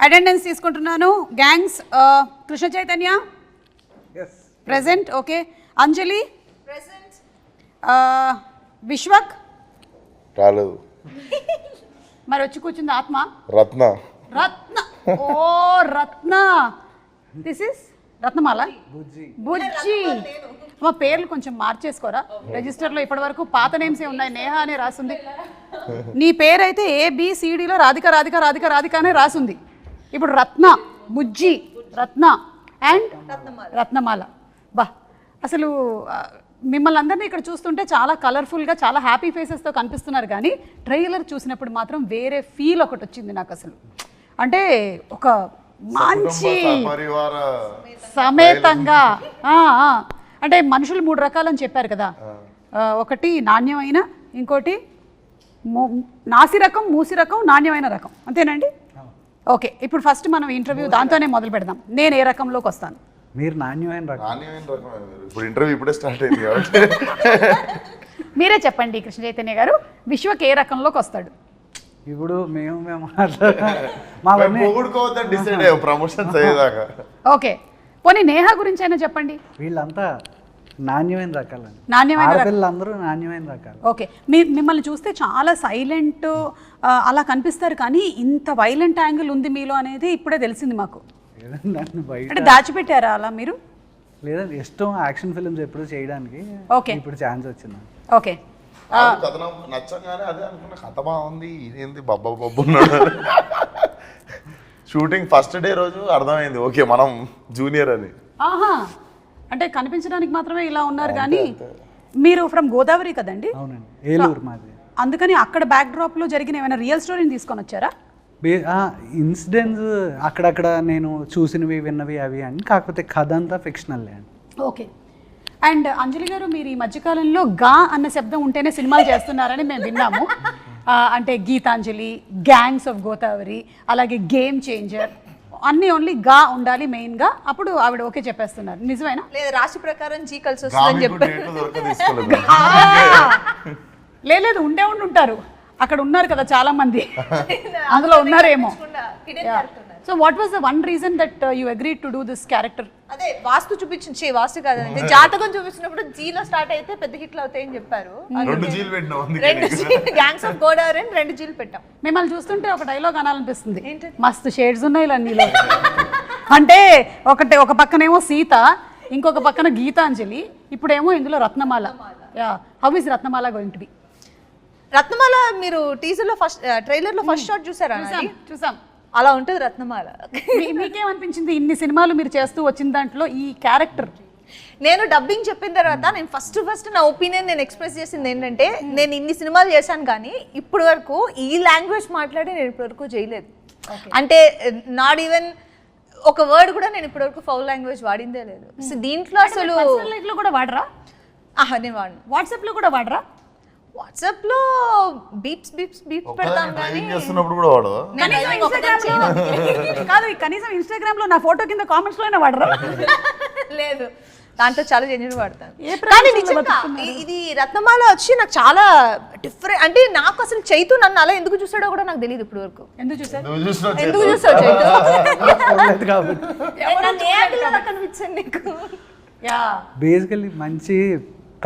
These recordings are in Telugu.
అటెండెన్స్ తీసుకుంటున్నాను. Gangs Krishna Chaitanya present. Okay. Anjali present. Vishwak రాలేదు. మరి వచ్చి కూర్చుంది ఆత్మ. రత్న. రత్న. ఓ రత్న. This is Ratnamala. బుజ్జి. మా పేర్లు కొంచెం మార్చేసుకోరా రిజిస్టర్లో. ఇప్పటి వరకు పాత నేమ్సే ఉన్నాయి. నేహ అనే రాసింది. నీ పేరు అయితే ABCDలో రాధిక రాధిక రాధిక రాధిక అనే రాసింది. ఇప్పుడు రత్న, బుజ్జి, రత్న అండ్ రత్నమాల. బా అసలు మిమ్మల్ని అందరినీ ఇక్కడ చూస్తుంటే చాలా కలర్ఫుల్గా చాలా హ్యాపీ ఫేసెస్తో కనిపిస్తున్నారు, కానీ ట్రైలర్ చూసినప్పుడు మాత్రం వేరే ఫీల్ ఒకటి వచ్చింది నాకు. అసలు అంటే ఒక మంచి సమేతంగా అంటే మనుషులు 3 రకాలని చెప్పారు కదా. ఒకటి నాణ్యమైన, ఇంకోటి నాసి రకం, మూసి రకం, నాణ్యమైన రకం. అంతేనండి? ఓకే. ఇప్పుడు ఫస్ట్ మనం ఇంటర్వ్యూ దాంతోనే మొదలు పెడదాం. నేను ఏ రకంలోకి వస్తాను? మీరు నాణ్యమైన రకం. ఇప్పుడు ఇంటర్వ్యూ ఇప్పుడే స్టార్ట్ అయింది కాబట్టి మీరే చెప్పండి కృష్ణ చైతన్య గారు, విశ్వక్ ఏ రకంలోకి వస్తాడు? ఇప్పుడు మేము డిసైడ్ అయ్యాం ప్రమోషన్స్ అయ్యేదాకా. ఓకే. పోనీ నేహ గురించి అయినా చెప్పండి. వీళ్ళంతా నాణ్యమైన రకాలండి. నాణ్యమైన పిల్లలందరూ నాణ్యమైన రకాలు. ఓకే. మిమ్మల్ని చూస్తే చాలా సైలెంట్ అలా కనిపిస్తారు, కానీ ఇంత వైలెంట్ యాంగిల్ ఉంది మీలో అనేది ఇప్పుడే తెలిసింది మాకు. అంటే దాచిపెట్టారా అలా మీరు? లేదండి, ఇష్టం యాక్షన్ ఫిల్మ్స్ ఎప్పుడు చేయడానికి. ఓకే. ఇప్పుడు ఛాన్స్ వచ్చింది. ఓకే. కథ నచ్చగానే అదే అనుకున్న, కథ బాగుంది, ఇదేంది బబ్బా బబ్బు ఉన్నాడు. షూటింగ్ ఫస్ట్ డే రోజు అర్థమైంది ఓకే మనం జూనియర్ అని. ఆహా, అంటే కనిపించడానికి మాత్రమే ఇలా ఉన్నారు, కానీ మీరు ఫ్రమ్ గోదావరి కదండి? అవునండి, ఏలూరు మాది. అందుకని అక్కడ బ్యాక్ డ్రాప్లో జరిగిన ఏమైనా రియల్ స్టోరీని తీసుకొని వచ్చారా? ఇన్సిడెంట్స్ అక్కడక్కడ నేను చూసినవి విన్నవి అవి అని, కాకపోతే కథ అంతా ఫిక్షనల్ అండి. ఓకే. అండ్ అంజలి గారు, మీరు ఈ మధ్యకాలంలో గా అన్న శబ్దం ఉంటేనే సినిమాలు చేస్తున్నారని మేము విన్నాము. అంటే గీతాంజలి, గ్యాంగ్స్ ఆఫ్ గోదావరి, అలాగే గేమ్ చేంజర్, అన్నీ ఓన్లీ గా ఉండాలి మెయిన్గా. అప్పుడు ఆవిడ ఓకే చెప్పేస్తున్నారు. నిజమేనా? లేదు, రాశి ప్రకారం జీ కలిసి వస్తుందని చెప్పారు. లేదు, ఉండే ఉంటారు. అక్కడ ఉన్నారు కదా చాలా మంది, అందులో ఉన్నారేమో. So what was the one reason that you agreed to do this character? అదే వాస్తు చూపించి, వాస్తు కాదండి, జాతకం చూపించినప్పుడు జీలో స్టార్ట్ అయితే పెద్ద హిట్లు అవుతాయని చెప్పారు. 2 జీలు పెట్టినాం, 2 గ్యాంగ్స్ ఆఫ్ గోదావరి 2 జీలు పెట్టాం. మిమ్మల్ని చూస్తుంటే ఒక డైలాగ్ అనాలనిపిస్తుంది, మస్తు షేడ్స్ ఉన్నాయి అన్నీలో. అంటే ఒక పక్కనేమో సీత, ఇంకొక పక్కన గీతాంజలి, ఇప్పుడేమో ఇందులో Ratnamala. How is Ratnamala going to be? Ratnamala మీరు టీజర్ లో ఫస్ట్ ట్రైలర్ లో ఫస్ట్ షాట్ చూసారా? చూసాం. అలా ఉంటుంది రత్నమాల. మీకేమనిపించింది ఇన్ని సినిమాలు మీరు చేస్తూ వచ్చిన దాంట్లో ఈ క్యారెక్టర్? నేను డబ్బింగ్ చెప్పిన తర్వాత నేను ఫస్ట్ నా ఒపీనియన్ నేను ఎక్స్ప్రెస్ చేసింది ఏంటంటే, నేను ఇన్ని సినిమాలు చేశాను కానీ ఇప్పటి వరకు ఈ లాంగ్వేజ్ మాట్లాడి నేను ఇప్పటి వరకు చేయలేదు. అంటే నాట్ ఈవెన్ ఒక వర్డ్ కూడా నేను ఇప్పటి వరకు ఫౌల్ లాంగ్వేజ్ వాడిందే లేదు. సో దీంట్లో అసలు లైఫ్లో కూడా వాడరా? నేను వాడిను. వాట్సాప్లో కూడా వాడరా? వాట్సాప్ లో బీప్స్ పెడతాం కానీ చేస్తున్నప్పుడు కూడా వాడదా? కాదు, కనీసం ఇన్స్టాగ్రామ్ లో నా ఫోటో కింద కామెంట్స్ లోనే వాడరా? లేదు, దాంట్లో చాలా జెన్యూన్ వాడతాను. కానీ నిజంగా ఇది రత్నమాల వచ్చి నాకు చాలా డిఫరెంట్. అంటే నాకు అసలు చైతు నన్ను అలా ఎందుకు చూసాడో కూడా నాకు తెలియదు ఇప్పుడు వరకు. ఎందుకు చూసావు చైతు? కనిపించండి నీకు. బేసికల్లీ మంచి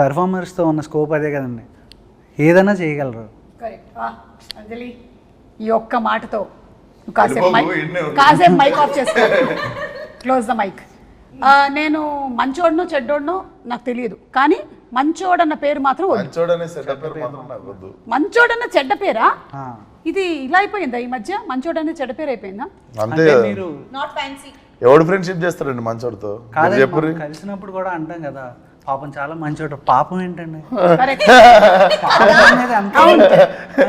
పెర్ఫార్మర్స్తో ఉన్న స్కోప్ అదే కదండి, ఏదైనా చేయగలరు. అంజలి, ఈ ఒక్క మాటతో కాసేపు మైక్ ఆఫ్ చేసుకో, క్లోజ్ ద మైక్. నేను మంచోడనో చెడ్డోడనో నాకు తెలియదు, కానీ మంచోడన్న పేరు మాత్రం మంచోడన్న చెడ్డ పేరా? ఇది ఇలా అయిపోయిందా ఈ మధ్య? మంచోడన్న చెడ్డ పేరు అయిపోయిందా? మీరు ఎవడు ఫ్రెండ్షిప్ చేస్తారండి మంచోడితో? కలిసినప్పుడు కూడా అంటాం కదా, పాపం చాలా మంచోడు. పాపం ఏంటండి,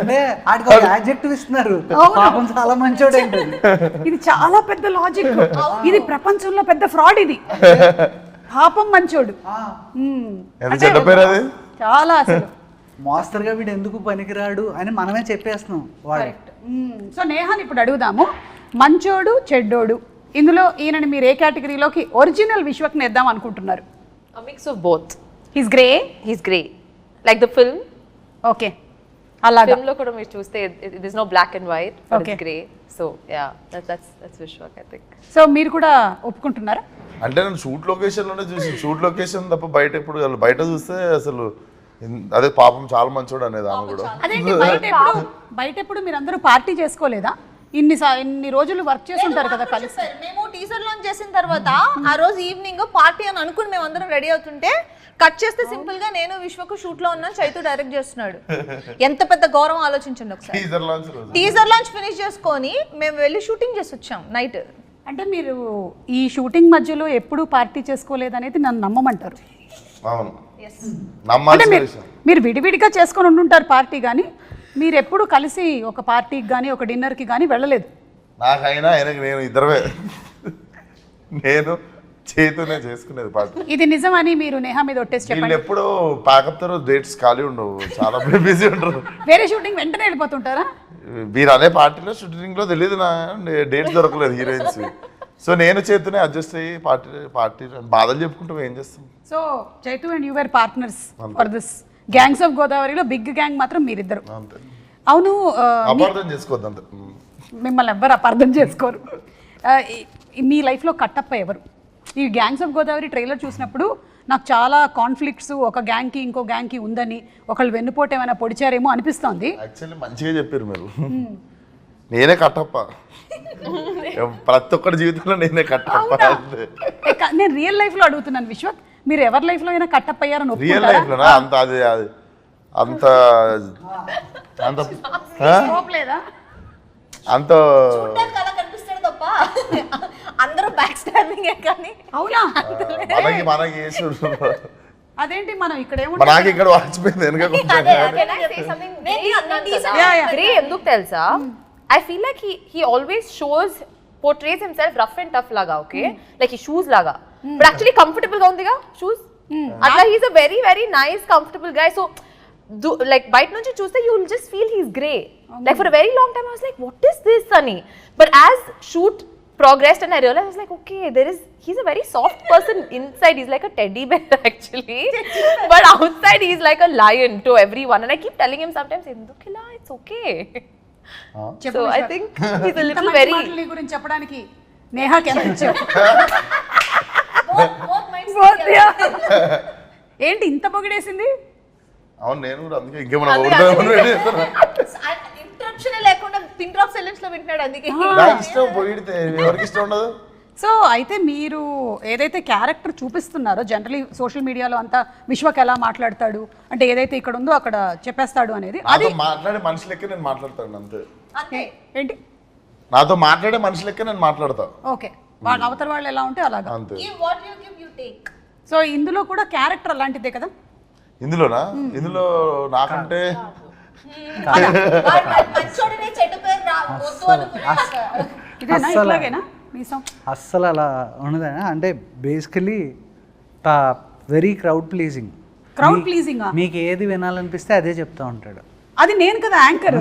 అంటే ఆడికి ఒక యాడ్జెక్టివ్ ఇస్తున్నారు, పాపం చాలా మంచోడు ఏంటండి. ఇది చాలా పెద్ద లాజిక్. ఇది ప్రపంచంలో పెద్ద ఫ్రాడ్. ఇది పాపం మంచోడు చాలా అసలు మాస్టర్గా వీడు ఎందుకు పనికిరాడు అని మనమే చెప్పేస్తున్నాం వాడు. సో నేహాని ఇప్పుడు అడుగుదాము, మంచోడు చెడ్డోడు ఇందులో ఈయనని మీరు ఏ కేటగిరీలోకి ఒరిజినల్ విశ్వక్ని వేద్దాం అనుకుంటున్నారు? A mix of both. He's grey. He's grey, like the film. Okay. అలాగా Film lo kuda meer chuste there's no black and white, but Okay. it's grey. So yeah, that's Vishwak, I think. So మీరు కూడా ఒప్పుకుంటున్నారా? అంటే నేను షూట్ లొకేషన్లోనే చూసి షూట్ లొకేషన్ తప్ప బయట ఎప్పుడు బయట చూస్తే అసలు అదే పాపం చాలా మంచోడు అనేది ఆమె కూడా. అదేంటి బయట ఎప్పుడు మీరందరూ పార్టీ చేసుకోలేదా? ఇన్ని రోజులు వర్క్ చేసి ఉంటారు కదా కలిసి. మేము టీజర్ లాంచ్ చేసిన తర్వాత ఆ రోజు ఈవినింగ్ పార్టీ అని అనుకుని మేము అందరం రెడీ అవుతుంటే కట్ చేస్తే సింపుల్ గా నేను విశ్వకు షూట్ లో ఉన్నాను, చైతు డైరెక్ట్ చేస్తున్నాడు. ఎంత పెద్ద గౌరవం ఆలోచించండి ఒకసారి. టీజర్ లాంచ్ రోజు టీజర్ లాంచ్ ఫినిష్ చేసుకొని మేము వెళ్ళి షూటింగ్ చేసి వచ్చాం నైట్. అంటే మీరు ఈ షూటింగ్ మధ్యలో ఎప్పుడూ పార్టీ చేసుకోలేదనేది నన్ను నమ్మమంటారు. అవును అంటే నమ్మాల్సిన విషయం. మీరు విడివిడిగా చేసుకొని ఉండుంటారు పార్టీ, కానీ మీరు ఎప్పుడు కలిసి ఒక పార్టీకి కానీ ఒక డిన్నర్కి కానీ వెళ్ళలేదు. నాకైనా ఆయనకి నేను ఇద్దరమే, నేను చేతునే చేసుకునేది పార్టీ. ఇది నిజమని మీరు నేహా మీద ఒట్టేసి వీళ్ళు చెప్పండి. ఎప్పుడు ప్యాకప్ తర్వాత డేట్స్ ఖాళీ ఉండవు, చాలా బిజీ ఉంటారు. వేరే షూటింగ్ వెంటనే వెళ్ళిపోతుంటారా? మీరు అనే పార్టీలో షూటింగ్ లో తెలియదు నా డేట్స్ దొరకలేదు హీరోయిన్స్. సో నేను చేతునే అడ్జస్ట్ అయ్యి పార్టీ బాధలు చెప్పుకుంటాం, ఏం చేస్తాం. So Chaitu and you were partners for this gangs of గోదావరిలో బిగ్ గ్యాంగ్ మాత్రం మీరిద్దరు. అంతే, అవును, అపార్థం చేసుకోవద్దు అంతే. మిమ్మల్ని ఎవ్వరు అపార్థం చేసుకోరు. మీ లైఫ్లో కట్టప్ప ఎవరు? ఈ గ్యాంగ్స్ ఆఫ్ గోదావరి ట్రైలర్ చూసినప్పుడు నాకు చాలా కాన్ఫ్లిక్ట్స్ ఒక గ్యాంగ్కి ఇంకో గ్యాంగ్కి ఉందని, ఒకళ్ళు వెన్నుపోటు ఏమైనా పొడిచారేమో అనిపిస్తోంది. యాక్చువల్లీ మంచిగా చెప్పారు మీరు. నేనే కట్టప్ప, ప్రతి ఒక్కరి జీవితంలో నేనే కట్టప్ప. నేను రియల్ లైఫ్లో అడుగుతున్నాను విశ్వక్, మీరు ఎవరి లైఫ్లో అయినా కట్టప్ప అయ్యారని రియల్ ఒప్పుకుంటారా? లైఫ్ లోనా? అంత అది అంత అంత లేదా? అంత అలా కనిపిస్తాడు తప్ప అందరూ బ్యాక్ స్టాబింగ్ కానీ. అవునా? మనకి వేసుడు. అదేంటి మనం ఇక్కడ నాకు ఇక్కడ వాచిపోయింది వెనక కొంచెం. Can I say something? Yeah, yeah. Grey ఎందుకు తెలుసా? I feel like he always portrays himself rough and tough laga, okay? Like he shoes laga. But actually comfortable ga undiga shoes. Atla he's a very very nice comfortable guy. So like bite nunchi chuste you will just feel he's grey. Like for a very long time I was like, what is this Sunny? But as shoot progressed and I realized, I was like, okay, he's a very soft person. Inside he's like a teddy bear actually. But outside he's like a lion to everyone. And I keep telling him sometimes, Endukila, it's okay. So I think he's a little very... నీ గురించి చెప్పడానికి నేహాకి ఎంత ఇచ్చావు? ఏంటి ఇంత పొగిడేసింది? అవును, నేను కూడా అందుకే ఇంకేమన్నా ఇంటరప్షన్ లేకుండా పిన్ డ్రాప్ సైలెన్స్ లో వింటున్నాడు అందుకే. నాకు ఇష్టం పొగిడితే, ఎవరికి ఇష్టం ఉండదు. సో అయితే మీరు ఏదైతే క్యారెక్టర్ చూపిస్తున్నారో జనరలీ సోషల్ మీడియాలో అంతా విశ్వక్ ఎలా మాట్లాడతాడు అంటే ఏదైతే ఇక్కడ ఉందో అక్కడ చెప్పేస్తాడు అనేది, అది నాతో మాట్లాడే మనిషి లెక్క నేను మాట్లాడతాను అంతే. ఏంటి? నాతో మాట్లాడే మనిషి లెక్క నేను మాట్లాడతా. ఓకే, వాళ్ళ అవతల వాళ్ళు ఎలా ఉంటే అలాగా. అంతే. What you give, you take. So ఇందులో కూడా క్యారెక్టర్ అలాంటిదే కదా? ఇందులోనా? ఇందులో నాకంటే మంచోడినే చెడ్డ పేరు వద్దు అనుకున్నాక. ఇదేనా? ఇట్లాగేనా మీసం? అస్సలు అలా ఉండదు. అంటే basically very crowd pleasing. Crowd pleasing? మీకు ఏది వినాలనిపిస్తే అదే చెప్తా ఉంటాడు. అది నేను కదా anchor.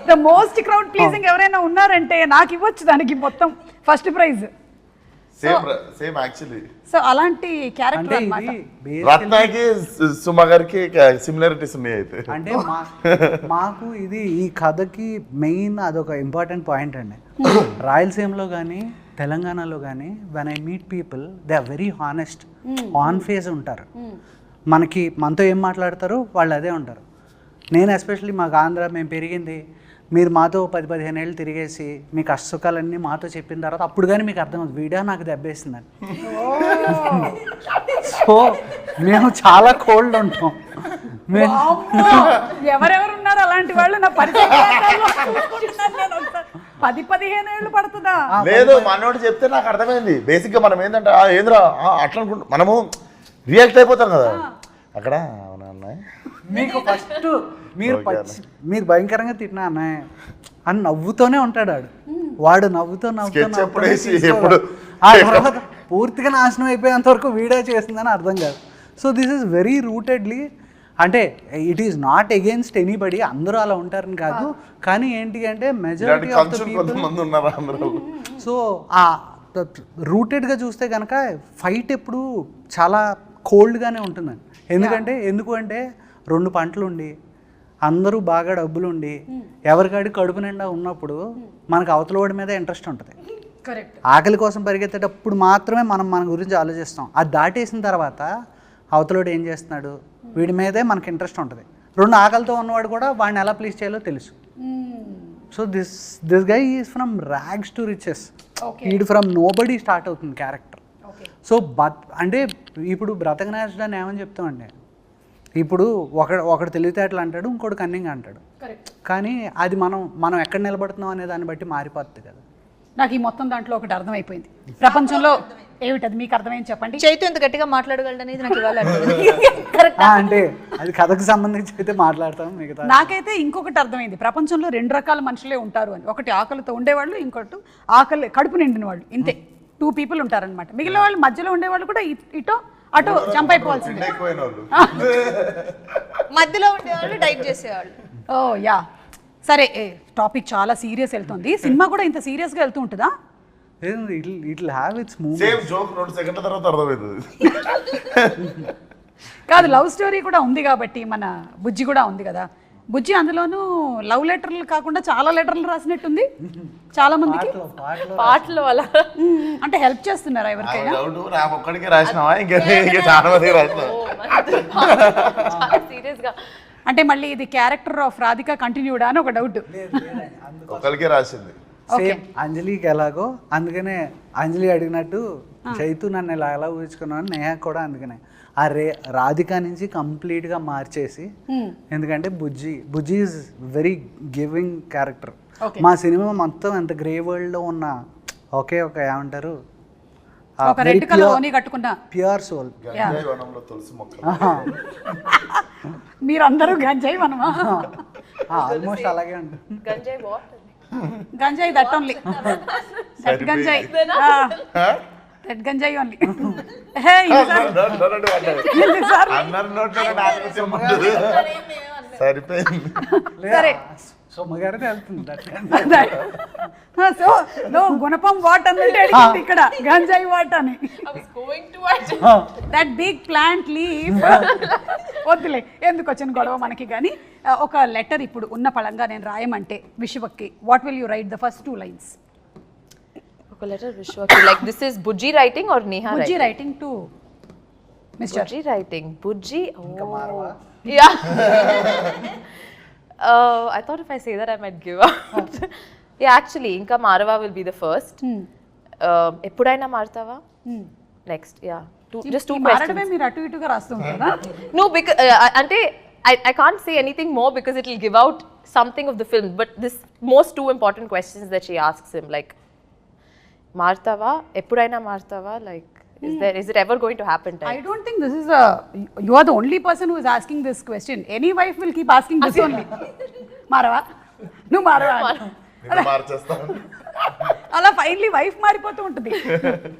The most crowd pleasing ఎవరైనా ఉన్నారంటే నాకు ఇవ్వచ్చు దానికి మొత్తం first prize. Same actually. So అలాంటి క్యారెక్టర్ అంటే అన్నమాట. ఇది రత్నాకి సుమ గారికి సిమిలారిటీస్ ఉన్నాయి అయితే. అంటే మాకు ఇది ఈ కథకి మెయిన్ అదొక ఇంపార్టెంట్ పాయింట్ అండి. రాయలసీమలో కానీ తెలంగాణలో కానీ when I meet people they are very honest, on face ఉంటారు. మనతో ఏం మాట్లాడతారో వాళ్ళు అదే ఉంటారు. నేను ఎస్పెషల్లీ మాకు ఆంధ్ర, మేము పెరిగింది, మీరు మాతో 10-15 ఏళ్ళు తిరిగేసి మీ కష్టసుఖాలన్నీ మాతో చెప్పిన తర్వాత అప్పుడు కానీ మీకు అర్థమవుతుంది వీడియో నాకు దెబ్బేసిందని. సో మేము చాలా కోల్డ్ ఉంటాం. ఎవరెవరు ఉన్నారు అలాంటి వాళ్ళు నా పరిచయం 10-15 ఏళ్ళు పడుతుందా? లేదు, మనోడు చెప్తే నాకు అర్థమైంది. బేసిక్ గా మనం ఏంటంటే ఏంద్రా అట్లా అనుకుంటాం, మనము రియాక్ట్ అయిపోతాం కదా అక్కడ. అవునా అన్నయ్య, మీకు ఫస్ట్ మీరు భయంకరంగా తిట్టినా అన్నయ్య అని నవ్వుతూనే ఉంటాడు వాడు నవ్వుతూ ఆ తర్వాత పూర్తిగా నాశనం అయిపోయేంత వరకు వీడియో చేసిందని అర్థం కాదు. సో దిస్ ఈస్ వెరీ రూటెడ్లీ, అంటే it is not against anybody, అందరూ అలా ఉంటారని కాదు, కానీ ఏంటి అంటే majority of the people. So ఆ రూటెడ్గా చూస్తే కనుక ఫైట్ ఎప్పుడు చాలా కోల్డ్గానే ఉంటుందండి. ఎందుకు అంటే 2 పంటలు ఉండి అందరూ బాగా డబ్బులు ఉండి ఎవరికాడి కడుపు నిండా ఉన్నప్పుడు మనకు అవతల వాడి మీద ఇంట్రెస్ట్ ఉంటుంది. కరెక్ట్. ఆకలి కోసం పరిగెత్తేటప్పుడు మాత్రమే మనం మన గురించి ఆలోచిస్తాం. అది దాటేసిన తర్వాత అవతలోడు ఏం చేస్తున్నాడు వీడి మీదే మనకి ఇంట్రెస్ట్ ఉంటుంది. రెండు ఆకలితో ఉన్నవాడు కూడా వాడిని ఎలా ప్లీజ్ చేయాలో తెలుసు. So this guy is from rags to riches. వీడు ఫ్రమ్ నోబడీ స్టార్ట్ అవుతుంది క్యారెక్టర్. సో అంటే ఇప్పుడు బ్రతకనేసడాన్ని ఏమని చెప్తామండి, ఇప్పుడు ఒకడు తెలివితేటలు అంటాడు, ఇంకోటి కన్నింగ్ అంటాడు. కానీ అది మనం ఎక్కడ నిలబడుతున్నాం అనే దాన్ని బట్టి మారిపోతుంది కదా. నాకు ఈ మొత్తం దాంట్లో ఒకటి అర్థమైపోయింది. ప్రపంచంలో ఏమిటది మీకు అర్థమైంది చెప్పండి. చైతు ఎంత గట్టిగా మాట్లాడగలడు అనేది నాకు ఇవాళ అంటే అది కథకు సంబంధించి అయితే మాట్లాడతాం. మిగతా నాకైతే ఇంకొకటి అర్థమైంది. ప్రపంచంలో 2 రకాల మనుషులే ఉంటారు అని. ఒకటి ఆకలితో ఉండేవాళ్ళు, ఇంకోటి ఆకలి కడుపు నిండిన వాళ్ళు. ఇంతే 2 people ఉంటారనమాట. మిగిలిన వాళ్ళు మధ్యలో ఉండేవాళ్ళు కూడా ఇటో అటో జంప్ అయిపోవాల్సిందే. మధ్యలో ఉండేవాళ్ళు డైట్ చేసేవాళ్ళు. ఓ యా సరే, టాపిక్ చాలా సీరియస్ వెళ్తుంది. సినిమా కూడా ఇంత సీరియస్గా వెళ్తూ ఉంటుందా? It have its moments. Same joke 2 సెకండ్ల తర్వాత అర్థమవుతుంది. కాదు, లవ్ స్టోరీ కూడా ఉంది కాబట్టి మన బుజ్జి కూడా ఉంది కదా. బుజ్జి అందులోనూ లవ్ లెటర్లు కాకుండా చాలా లెటర్లు రాసినట్టుంది చాలా మందికి. పాటలు అలా అంటే హెల్ప్ చేస్తున్నారా ఎవరికైనా? నాకు ఒక్కడికే రాసినావా ఇంకా చాలా మందికి రాసినా? సీరియస్ గా అంటే మళ్ళీ ఇది క్యారెక్టర్ ఆఫ్ రాధిక కంటిన్యూడా అని ఒక డౌట్. ఒక్కడికే రాసింది. సేమ్ అంజలికి ఎలాగో, అందుకనే అంజలి అడిగినట్టు చైతు నన్ను ఎలా ఊహించుకున్నాను నేహ కూడా అందుకనే ఆ రాధిక నుంచి కంప్లీట్గా మార్చేసి. ఎందుకంటే బుజ్జి ఈజ్ వెరీ గివింగ్ క్యారెక్టర్. మా సినిమా మొత్తం ఎంత గ్రే వరల్డ్లో ఉన్న ఒకే ఒక ఏమంటారు ఒక రెడ్ కలర్ ఓని కట్టుకున్న ప్యూర్ సోల్. తులసి మొక్క మీరందరూ గంజాయి మనమా? ఆల్మోస్ట్ అలాగే ఉంటుంది. గంజాయి వాట్ గంజాయి దట్ ఓన్లీ దట్ గంజాయి దట్ గంజాయి ఓన్లీ. సరిపోయింది. సరే సొమ్మగారిని వెళ్తుంది. సో నో గుణపం వాట్ అన్నట్టు అడిగింది ఇక్కడ గంజాయి వాట్ అని. దట్ బిగ్ ప్లాంట్ లీఫ్ వద్దులే ఎందుకు వచ్చిన గొడవ మనకి. కానీ ఒక లెటర్ ఇప్పుడు ఉన్న పళంగా నేను రాయమంటే విశ్వకి, what will you write the first 2 lines? ఒక లెటర్ విశ్వకి like this is Bujji writing or Neha Bujji writing to mister Bujji writing Bujji. Yeah. I thought if I say that I might give up. Yeah, actually, Inka Marava will be the first. Eppudaina Martava? Next, yeah. Just 2 questions. మారడమే మీరు అటు ఇటుగా రాస్తుంటారా? No, because I can't say anything more because it will give out something of the film. But this most 2 important questions that she asks him, like Martava, Eppudaina Martava, like is it ever going to happen? I don't think this is you are the only person who is asking this question. Any wife will keep asking this only. మారవా నువ్వు మారవా అలా ఫైనలీ వైఫ్ మారిపోతూ ఉంటుంది,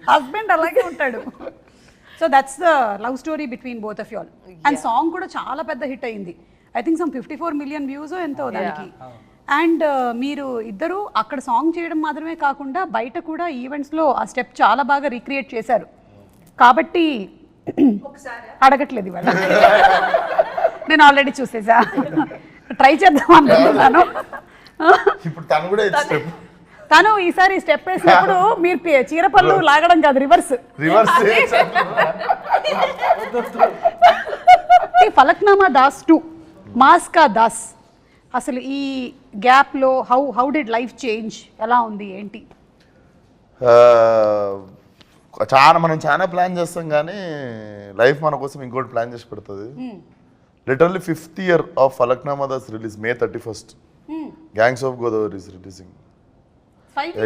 హస్బెండ్ అలాగే ఉంటాడు. So that's the love story between both of you all. And song కూడా చాలా పెద్ద హిట్ అయింది. I think some 54 million views ఎంతో దానికి. అండ్ మీరు ఇద్దరు అక్కడ సాంగ్ చేయడం మాత్రమే కాకుండా బయట కూడా ఈవెంట్స్లో ఆ స్టెప్ చాలా బాగా రీక్రియేట్ చేశారు. కాబట్టి అడగట్లేదు ఇవాళ, నేను ఆల్రెడీ చూసేసా, ట్రై చేద్దాం అనుకుంటున్నాను. ఇప్పుడు తను కూడా తను ఈసారి స్టెప్ వేసినప్పుడు మీరు చీరపళ్ళు లాగడం కాదు, రివర్స్. ఫలక్నామా దాస్ 2 మాస్కా దాస్, అసలు ఈ గ్యాప్లో హౌ డిడ్ లైఫ్ చేంజ్, ఎలా ఉంది ఏంటి? మనం చాలా ప్లాన్ చేస్తాం కానీ లైఫ్ మన కోసం ఇంకోటి ప్లాన్ చేసి పెడుతుంది. Literally 5th year of Falaknuma Das release May 31st. Gangs of Godavari is releasing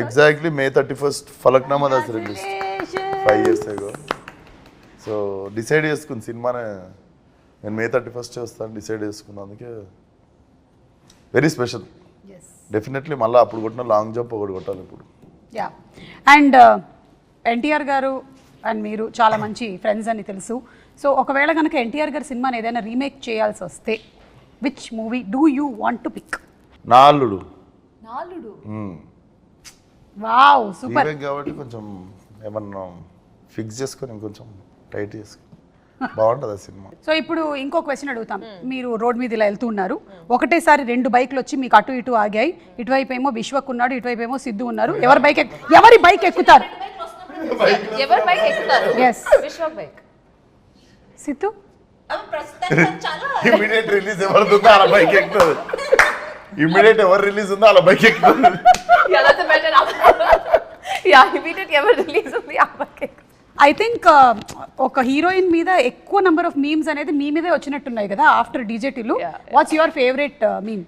exactly May 31st. Falaknuma Das release 5 years ago. So decide చేసుకుంది సినిమానే నేను May 31st వస్తాను డిసైడ్ చేసుకున్నాను. అందుకే వెరీ స్పెషల్. డెఫినెట్లీ మళ్ళీ అప్పుడు కొట్టిన లాంగ్ జంప్ ఒకటి కొట్టాలి ఇప్పుడు. యా. అండ్ ఎన్టీఆర్ గారు అండ్ మీరు చాలా మంచి ఫ్రెండ్స్ అని తెలుసు. సో ఒకవేళ కనుక ఎన్టీఆర్ గారి సినిమాని ఏదైనా రీమేక్ చేయాల్సి వస్తే which movie do you want to pick? నాలుడు. Wow super. కాబట్టి కొంచెం ఏమన్నా ఫిక్స్ చేసుకొని ఇంకొంచెం టైట్ చేసుకొని బాగుంటుంది ఆ సినిమా. సో ఇప్పుడు ఇంకో క్వశ్చన్ అడుగుతాం. మీరు రోడ్ మీద ఇలా వెళ్తూ ఉన్నారు, ఒకటేసారి 2 బైక్లు వచ్చి మీకు అటు ఇటు ఆగాయి. ఇటువైపు ఏమో విశ్వక్ ఉన్నాడు, ఇటువైపు ఏమో సిద్ధు ఉన్నారు. ఎవరి బైక్ ఎక్కుతారు? ఎవరు బైక్ ఎక్కుతారు? Yes. Vishwak bike. Siddhu immediate release ఎవరిదో అలా బైక్ ఎక్కుతుంది. ఇమీడియట్ ఎవరు రిలీజ్ ఉందో అలా బైక్ ఎక్కుతుంది. Yeah, that's a better answer. Yeah, immediate ఎవరు రిలీజ్ ఉంది ఆ బైక్ ఎక్కుతారు. ఐ థింక్ ఒక హీరోయిన్ మీద ఎక్కువ నెంబర్ ఆఫ్ మీమ్స్ అనేది మీ మీదే వచ్చినట్టున్నాయి కదా ఆఫ్టర్ డీజేటీలు. What's your favourite meme?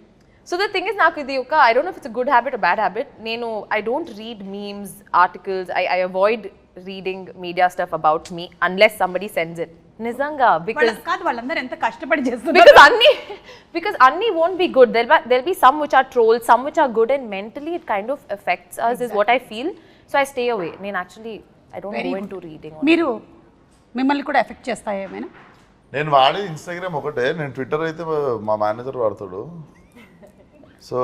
So the thing is, నాకు ఇది ఒక I don't know if it's a good habit or bad habit. నేను I don't read memes, articles. I avoid reading media stuff about me unless somebody sends it. నిజంగా because కాదు, వాళ్ళందరూ ఎంత కష్టపడి చేస్తున్నారు. because అన్ని won't be good. There'll be some which are trolls, some which are good, and mentally it kind of affects us is what I feel. So I stay away. నేను actually I don't go into reading. మీరు మిమ్మల్ని కూడా ఎఫెక్ట్ చేస్తాయి ఏమైనా? నేను వాడే ఇన్స్టాగ్రామ్ ఒకటే, నేను ట్విట్టర్ అయితే మా మేనేజర్ వాడతాడు. సో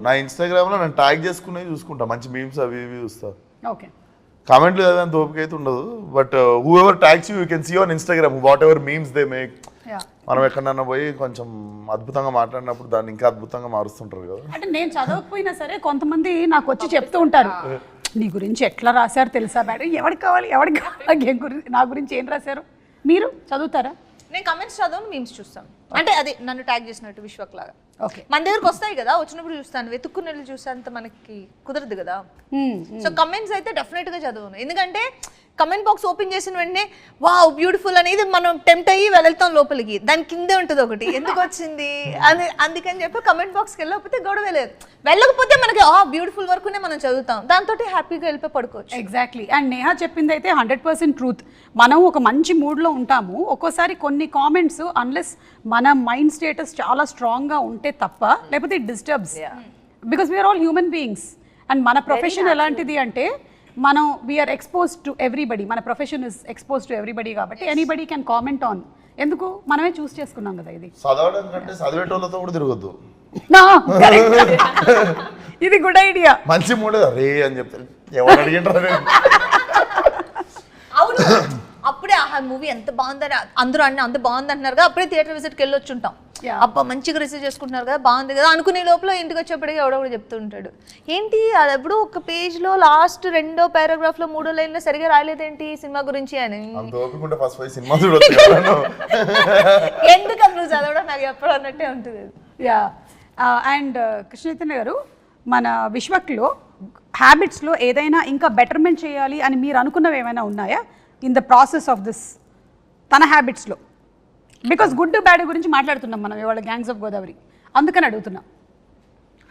నా ఇన్స్టాగ్రామ్లో నేను ట్యాగ్ చేసుకునేవి చూసుకుంటా, మంచి మీమ్స్ అవి ఇవి చూస్తా. ఓకే, కామెంట్లు ఏదైనా తోపిక అయితే ఉండదు, but whoever tags you can see on Instagram whatever memes they make. మనం ఎక్కడన్నా పోయి కొంచెం అద్భుతంగా మాట్లాడినప్పుడు దాన్ని ఇంకా అద్భుతంగా మారుస్తుంటారు కదా. అంటే నేను చదవకపోయినా సరే కొంతమంది నాకు వచ్చి చెప్తూ ఉంటారు, నీ గురించి ఎట్లా రాశారు తెలుసా మేడం, ఎవరికి కావాలి నా గురించి ఏం రాశారు. మీరు చదువుతారా? నేను కమెంట్స్ చదవను, మీమ్స్ చూస్తాను. అంటే అదే నన్ను ట్యాగ్ చేసినట్టు విశ్వక్ లాగా. ఓకే, మన దగ్గరకు వస్తాయి కదా, వచ్చినప్పుడు చూస్తాను, వెతుక్కుని వెళ్ళి చూసేంత మనకి కుదరదు కదా. సో కమెంట్స్ అయితే డెఫినెట్ గా చదవను, ఎందుకంటే కమెంట్ బాక్స్ ఓపెన్ చేసిన వెంటనే వావ్ బ్యూటిఫుల్ అనేది మనం టెంప్ట్ అయ్యి వెళ్తాం లోపలికి, దాని కిందే ఉంటుంది ఒకటి ఎందుకు వచ్చింది అని. అందుకని చెప్పి కమెంట్ బాక్స్కి వెళ్ళకపోతే గొడవ లేదు, వెళ్ళకపోతే మనకి బ్యూటిఫుల్ వరకునే మనం చదువుతాం, దాంతో హ్యాపీగా వెళ్ళిపోయి పడుకోవచ్చు. ఎగ్జాక్ట్లీ. అండ్ నేహా చెప్పింది అయితే 100% ట్రూత్. మనం ఒక మంచి మూడ్లో ఉంటాము, ఒక్కోసారి కొన్ని కామెంట్స్ అన్లెస్ మన మైండ్ స్టేటస్ చాలా స్ట్రాంగ్గా ఉంటే తప్ప, లేకపోతే it disturbs, because we are all human beings. And మన ప్రొఫెషన్ ఎలాంటిది అంటే మనం వీఆర్ ఎక్స్పోజ్ టు ఎవ్రీబడి, మన profession is expose to everybody కాబట్టి ఎనీబడి కెన్ కామెంట్ ఆన్. ఎందుకు మనమే చూస్ చేసుకున్నాం కదా ఇది. చదవడం కంటే చదివేటోళ్ళతో కూడా తిరగద్దు. ఇది గుడ్ ఐడియా. మంచి మూడే రే అని చెప్తారు, ఎవరు అడిగింటారు. అవును, అప్పుడే ఆహా మూవీ ఎంత బాగుందని అందరూ అంత బాగుంది అంటున్నారు కదా, అప్పుడే థియేటర్ విజిట్కి వెళ్ళి వచ్చి ఉంటాం. అబ్బా మంచిగా రిసీవ్ చేసుకుంటున్నారు కదా, బాగుంది కదా అనుకునే లోపల ఇంటికి వచ్చేప్పటికి ఎవడో కూడా చెప్తుంటాడు, ఏంటి అది ఎప్పుడు ఒక పేజ్లో లాస్ట్ 2వ పారాగ్రాఫ్లో 3వ లైన్లో సరిగా రాలేదేంటి సినిమా గురించి అని. ఎందుకు నువ్వు చదవడం నాకు ఎప్పుడు అన్నట్టే ఉంటుంది. యా. అండ్ కృష్ణ చైతన్య గారు, మన విశ్వక్లో హ్యాబిట్స్లో ఏదైనా ఇంకా బెటర్మెంట్ చేయాలి అని మీరు అనుకున్నవి ఏమైనా ఉన్నాయా in the process of this తన హ్యాబిట్స్లో? బికాస్ గుడ్ బ్యాడ్ గురించి మాట్లాడుతున్నాం మనం ఇవాళ గ్యాంగ్స్ ఆఫ్ గోదావరి, అందుకని అడుగుతున్నాం.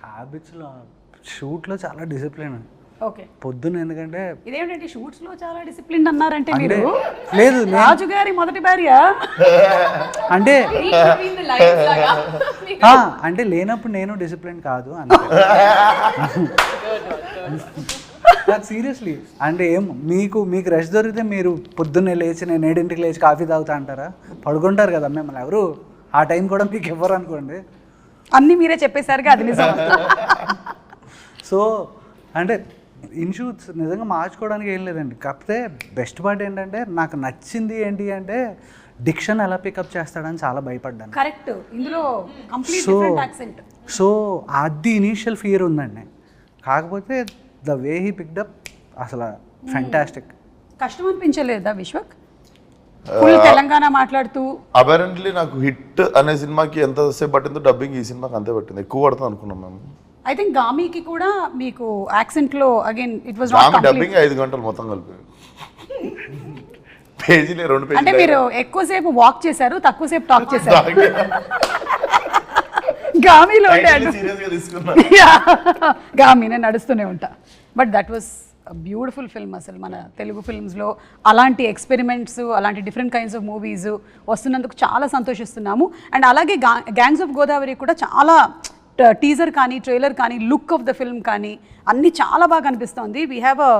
హ్యాబిట్స్లో షూట్లో చాలా డిసిప్లిన్. ఓకే, పొద్దున్న ఎందుకంటే ఇదేమిటంటే షూట్స్లో చాలా డిసిప్లిన్ అన్నారంటే మీరు లేదు రాజు గారి మొదటి భార్య అంటే అంటే లేనప్పుడు నేను డిసిప్లిన్ కాదు సీరియస్లీ. అంటే ఏం మీకు రెస్ట్ దొరికితే మీరు పొద్దున్నే లేచి నేను 7ంటికి లేచి కాఫీ తాగుతా అంటారా? పడుకుంటారు కదా మిమ్మల్ని ఎవరు ఆ టైం కూడా మీకు ఇవ్వరు అనుకోండి. అన్నీ మీరే చెప్పేసరిగా అది నిజం. సో అంటే ఇన్షూట్స్ నిజంగా మార్చుకోవడానికి ఏం లేదండి, కాకపోతే బెస్ట్ పార్ట్ ఏంటంటే నాకు నచ్చింది ఏంటి అంటే డిక్షన్ ఎలా పికప్ చేస్తాడని చాలా భయపడ్డాను. కరెక్ట్, ఇందులో కంప్లీట్ డిఫరెంట్ యాక్సెంట్. సో అది ఇనీషియల్ ఫియర్ ఉందండి, కాకపోతే the way he picked up అసలు ఫ్యాంటాస్టిక్. కష్టం అనిపించలేదా విశ్వక్ ఫుల్ తెలంగాణ మాట్లాడుతూ? అపరెంట్లీ నాకు హిట్ అనే సినిమాకి ఎంతసేపు పట్టిందో డబ్బింగ్ ఈ సినిమాకి అంతే పట్టింది, ఎక్కువ పడుతుంది అనుకున్నాం మేము. ఐ థింక్ గామికి కూడా మీకు యాక్సెంట్ లో again it was not complete. Dubbing 5 గంటలు మొత్తం కలిపి పేజీలే 2 పేజీలు. అంటే మీరు ఎక్కువసేపు వాక్ చేశారు, తక్కువసేపు టాక్ చేశారు. గామిలో గామి నేను నడుస్తూనే ఉంటా. But that was beautiful film. అసలు మన తెలుగు ఫిల్మ్స్లో అలాంటి ఎక్స్పెరిమెంట్స్, అలాంటి డిఫరెంట్ కైండ్స్ ఆఫ్ మూవీస్ వస్తున్నందుకు చాలా సంతోషిస్తున్నాము. అండ్ అలాగే గ్యాంగ్స్ ఆఫ్ గోదావరి కూడా చాలా టీజర్ కానీ ట్రైలర్ కానీ లుక్ ఆఫ్ ద ఫిల్మ్ కానీ అన్నీ చాలా బాగా అనిపిస్తుంది. We have a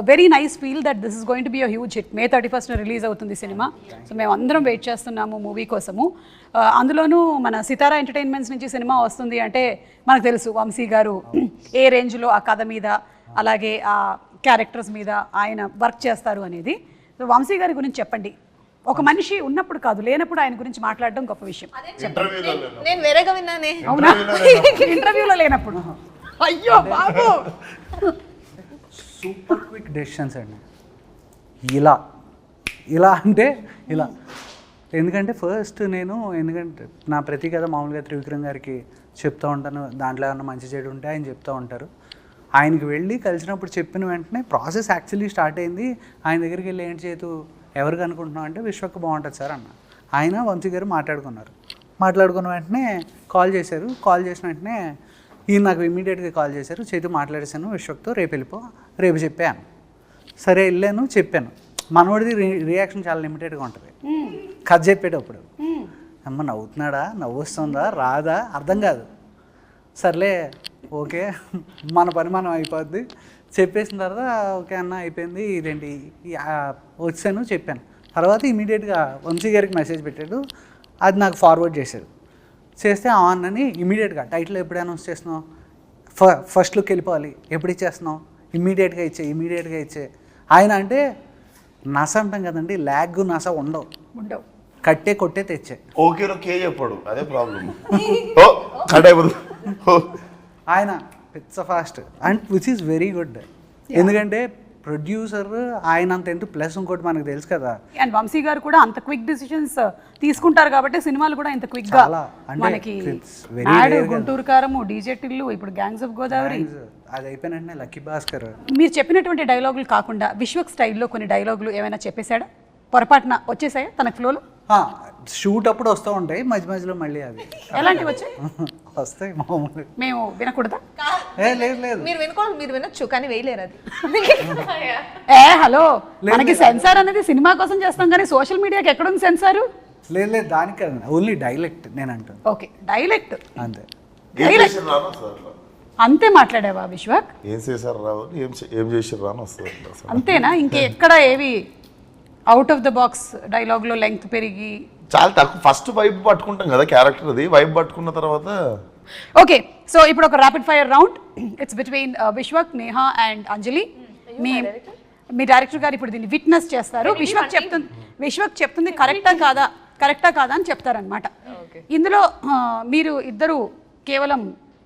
very nice feel that this is going to be a huge hit. May 31st release అవుతుంది సినిమా. సో మేము అందరం వెయిట్ చేస్తున్నాము మూవీ కోసము. అందులోనూ మన సితారా ఎంటర్టైన్మెంట్స్ నుంచి సినిమా వస్తుంది అంటే మనకు తెలుసు వంశీ గారు ఏ రేంజ్లో ఆ కథ మీద అలాగే ఆ క్యారెక్టర్స్ మీద ఆయన వర్క్ చేస్తారు అనేది. సో వంశీ గారి గురించి చెప్పండి, ఒక మనిషి ఉన్నప్పుడు కాదు, లేనప్పుడు ఆయన గురించి మాట్లాడడం గొప్ప విషయం. నేను వేరేగా విన్నానే. అవునా? ఇంటర్వ్యూలో లేనప్పుడు. అయ్యో బాబు, సూపర్ క్విక్ డెసిషన్స్ అండి. ఇలా అంటే ఇలా. ఎందుకంటే ఫస్ట్ ఎందుకంటే నా ప్రతి కథ మామూలుగా త్రివిక్రమ్ గారికి చెప్తూ ఉంటాను, దాంట్లో ఏమన్నా మంచి చెడు ఉంటే ఆయన చెప్తూ ఉంటారు. ఆయనకి వెళ్ళి కలిసినప్పుడు చెప్పిన వెంటనే ప్రాసెస్ యాక్చువల్లీ స్టార్ట్ అయింది. ఆయన దగ్గరికి వెళ్ళి ఏంటి చేతు ఎవరికి అనుకుంటున్నాం అంటే విశ్వక్ బాగుంటుంది సార్ అన్న. ఆయన వంశీ గారు మాట్లాడుకున్న వెంటనే కాల్ చేశారు. కాల్ చేసిన వెంటనే ఈయన నాకు ఇమీడియట్గా కాల్ చేశారు, చేతు మాట్లాడేశాను విశ్వక్తో, రేపు చెప్పాను. సరే వెళ్ళాను, చెప్పాను. మనోడిది రియాక్షన్ చాలా లిమిటెడ్గా ఉంటుంది. కథ చెప్పేటప్పుడు అమ్మ నవ్వుతున్నాడా, నవ్వు వస్తుందా, రాదా అర్థం కాదు. సర్లే ఓకే మన పని మనం అయిపోద్ది. చెప్పేసిన తర్వాత ఓకే అన్న అయిపోయింది, ఇదేంటి వచ్చాను చెప్పాను. తర్వాత ఇమీడియట్గా వంశీ గారికి మెసేజ్ పెట్టాడు, అది నాకు ఫార్వర్డ్ చేశాడు. చేస్తే అన్నని ఇమీడియట్గా టైటిల్ ఎప్పుడు అనౌన్స్ చేస్తున్నావు, ఫస్ట్ లుక్ వెళ్ళిపోవాలి, ఎప్పుడు ఇచ్చేస్తున్నావు, ఇమీడియట్గా ఇచ్చే. ఆయన అంటే నస అంటాం కదండి, ల్యాగ్ నస ఉండవు, కట్టే కొట్టే తెచ్చే. ఓకే చెప్పాడు, అదే ప్రాబ్లం. కట్ అయిపోదు. ఆయన పిచ్చ fast and which is very good. ఎందుకంటే ప్రొడ్యూసర్ ఆయన అంత ఎంత ప్లస్ ఇంకోటి మనకు తెలుసు కదా. అండ్ వంశీ గారు కూడా అంత క్విక్ డిసిషన్స్ తీసుకుంటారు కాబట్టి సినిమాలు కూడా ఇంత క్విక్ గా మనకి గుంటూరు కారము, డీజే టిల్లు, ఇప్పుడు గ్యాంగ్స్ ఆఫ్ గోదావరి, అది అయిపోయినట్టే లక్కీ భాస్కర్. మీరు చెప్పినటువంటి డైలాగులు కాకుండా విశ్వక్ స్టైల్లో కొన్ని డైలాగులు ఏమైనా చెప్పేశాడా, పొరపాటున వచ్చేసాయా తన ఫ్లోలో? షూట్ అప్పుడు వస్తూ ఉంటాయి, మధ్యలో మళ్ళీ అవి ఎలాంటివి వచ్చాయి? వస్తాయి మామూలు. మేము వినకూడదా? లేదు మీరు వినొచ్చు కానీ వేయలేరు అది. హలో, మనకి సెన్సార్ అనేది సినిమా కోసం చేస్తాం కానీ సోషల్ మీడియాకి ఎక్కడుంది సెన్సారు? లేదు దానికి కాదు, ఓన్లీ డైలెక్ట్ నేను అంటాను. ఓకే, డైలెక్ట్ అంతే. అంతే మాట్లాడావా విశ్వక్? ఏం చేశారు రావు, ఏం చేసారు రాని వస్తుంది. అంతేనా? ఇంకెక్కడ ఏవి అవుట్ ఆఫ్ ద బాక్స్ డైలాగ్లో లెంగ్త్ పెరిగి? చాలా తక్కువ. ఫస్ట్ వైబ్ పట్టుకుంటాం కదా క్యారెక్టర్, అది వైబ్ పట్టుకున్న తర్వాత. ఓకే, సో ఇప్పుడు ఒక rapid fire round. It's between Vishwak, Neha and Anjali. Me director గారు ఇప్పుడు దీన్ని విట్నెస్ చేస్తారు. విశ్వక్ చెప్తుంది కరెక్టా కాదా అని చెప్తారనమాట. ఇందులో మీరు ఇద్దరు కేవలం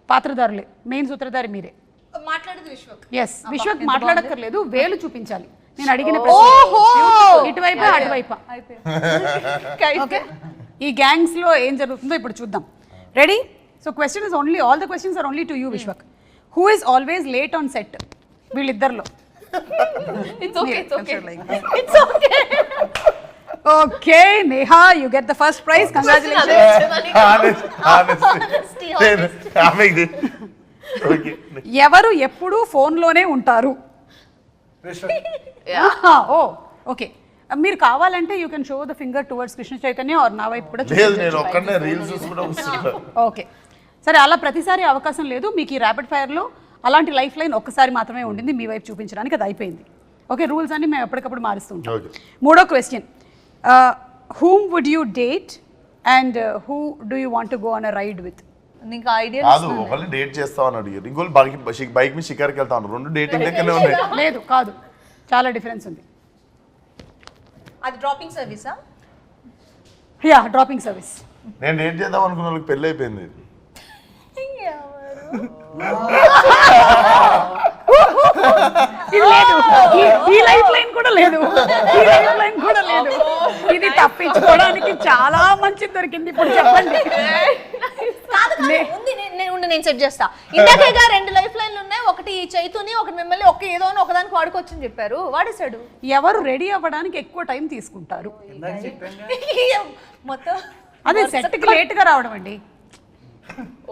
పాత్రధారులే, మెయిన్ సూత్రధారి మీరే. మాట్లాడేది విశ్వక్. ఎస్, విశ్వక్ మాట్లాడక్కర్లేదు, వేలు చూపించాలి. నేను అడిగిన ఇటువైపు అటువైపు. ఓకే, ఈ గ్యాంగ్స్ లో ఏం జరుగుతుందో ఇప్పుడు చూద్దాం. Ready? So question is only, all the questions are only to you Vishwak. Who is always late on set వీళ్ళిద్దరిలో? Okay Neha, you get the first prize. Congratulations. ఎవరు ఎప్పుడు ఫోన్ లోనే ఉంటారు? ఓ ఓకే, మీరు కావాలంటే you can show the finger towards Krishna Chaitanya or నా వైపు కూడా. ఓకే సరే, అలా ప్రతిసారి అవకాశం లేదు మీకు. ఈ ర్యాపిడ్ ఫైర్లో అలాంటి లైఫ్ లైన్ ఒక్కసారి మాత్రమే ఉండింది మీ వైపు చూపించడానికి, అది అయిపోయింది. ఓకే, రూల్స్ అన్ని మేము ఎప్పటికప్పుడు మారుస్తుంటాం. మూడో question, whom would you date and who do you want to go on a ride with? నీకు ఐడియా కాదు, ఒకళ్ళు డేట్ చేస్తామని అడిగారు, ఇంకోళ్ళు బైక్ మీద షికార్కి వెళ్తాను. రెండు డేటింగ్ దగ్గరనే ఉన్నాయి. లేదు కాదు, చాలా డిఫరెన్స్ ఉంది. అది డ్రాపింగ్ సర్వీసా? Yeah, dropping service. నేను డేట్ చేద్దాం అనుకున్న వాళ్ళకి పెళ్ళి అయిపోయింది. ఇది లేదు, ఈ లైఫ్ లైన్ కూడా లేదు, ఈ లైఫ్ లైన్ కూడా లేదు. ఇది తప్పించుకోవడానికి చాలా మంచి దొరికింది. ఇప్పుడు చెప్పండి. నేను సెట్ చేస్తా. ఇందాకేగా రెండు లైఫ్ లైన్లు ఉన్నాయి, ఒకటి చైతుని, ఒకటి మిమ్మల్ని, ఒక ఏదో ఒకదానికి వాడుకోవచ్చని చెప్పారు, వాడేశాడు. ఎవరు రెడీ అవ్వడానికి ఎక్కువ టైం తీసుకుంటారు? మొత్తం అదే సెట్ కి లేట్ గా రావడం అండి.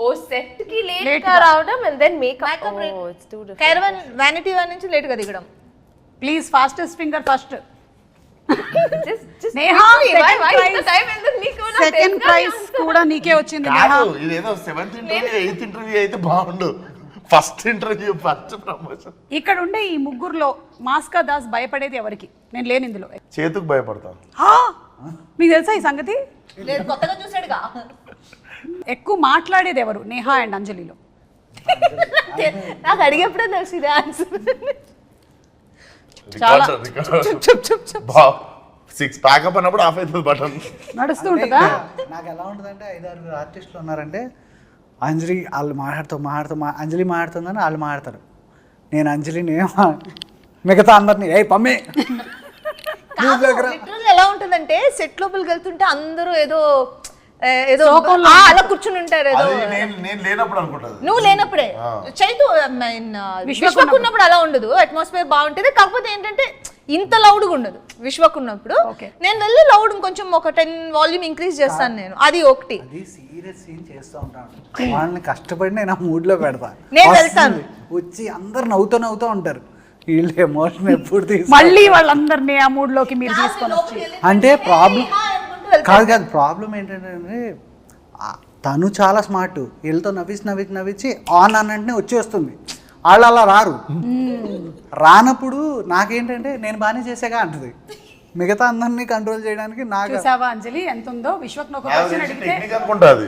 ఓ సెట్ కి లేట్ గా రావడం and then makeup. Oh it's too different. Caravan vanity van నుంచి లేట్ గా దిగడం. Please fastest finger first. just Neha, second second prize కూడా నీకే వచ్చింది. నేహా, ఇదేదో 7th ఇంటర్వ్యూ 8th ఇంటర్వ్యూ అయితే బాగుండు. First interview, first promotion. ఇక్కడ ఉండే ఈ ముగ్గురులో మాస్కా దాస్ భయపడేది ఎవరికి? నేను లేని ఇందులో. చేతుకు భయపడతాను. మీకు తెలుసా ఈ సంగతి? లేదు, కొత్తగా చూసాడుగా. ఎక్కువ మాట్లాడేది ఎవరు నేహా అండ్ అంజలిలో? నాకు అడిగేప్పుడే తెలుసు ఇది ఆన్సర్. చాలా 6 ప్యాకప్ అన్నప్పుడు ఆఫ్ అవుతుంది బటన్. నడుస్తూ ఉంటుందా? నాకు ఎలా ఉంటుందంటే 5-6 ఆర్టిస్టులు ఉన్నారంటే అంజలి వాళ్ళు అంజలి మాట్లాడుతుందని వాళ్ళు మాట్లాడతారు, నేను అంజలిని మిగతా అందరినీ ఏ పమ్మే లిటరల్ ఎలా ఉంటుందంటే సెట్ లోపలికి వెళ్తుంటే అందరూ ఏదో శోకంలో అలా కూర్చుని ఉంటారు ఏదో. అది నేను లేనప్పుడు అనుకుంటది. నువ్వు లేనప్పుడే చైతు విశ్వకు ఉన్నప్పుడు అలా ఉండదు, అట్మాస్ఫియర్ బాగుంటుంది. కాకపోతే ఏంటంటే ఇంత లౌడ్గా ఉండదు విశ్వకు ఉన్నప్పుడు. నేను వెళ్ళి లౌడ్ కొంచెం ఒక 10 వాల్యూమ్ ఇంక్రీజ్ చేస్తాను నేను, అది ఒకటి. అది సీరియస్ సీన్ చేస్తూ ఉంటాను, వాళ్ళని కష్టపడి నేను ఆ మూడ్లో పెడతా. నేను వెళ్తాను. వచ్చి అందరు నవ్వుతూ ఉంటారు, వీళ్ళు ఎమోషన్ ఎప్పుడు మళ్ళీ వాళ్ళందరినీ ఆ మూడ్ లోకి మీరు తీసుకొని వచ్చి. అంటే ప్రాబ్లం కాదు ప్రాబ్లం ఏంటంటే తను చాలా స్మార్ట్, వీళ్ళతో నవ్వించి ఆన్ అన్నంటే వచ్చేస్తుంది, వాళ్ళు అలా రారు. రానప్పుడు నాకేంటంటే నేను బాగానే చేసాగా అంటది, మిగతా అందరినీ కంట్రోల్ చేయడానికి నాకు. చూసావా అంజలి ఎంత ఉందో? విశ్వక్ ఒక క్వశ్చన్ అడిగితే టెక్నిక్ అనుకుంటాది.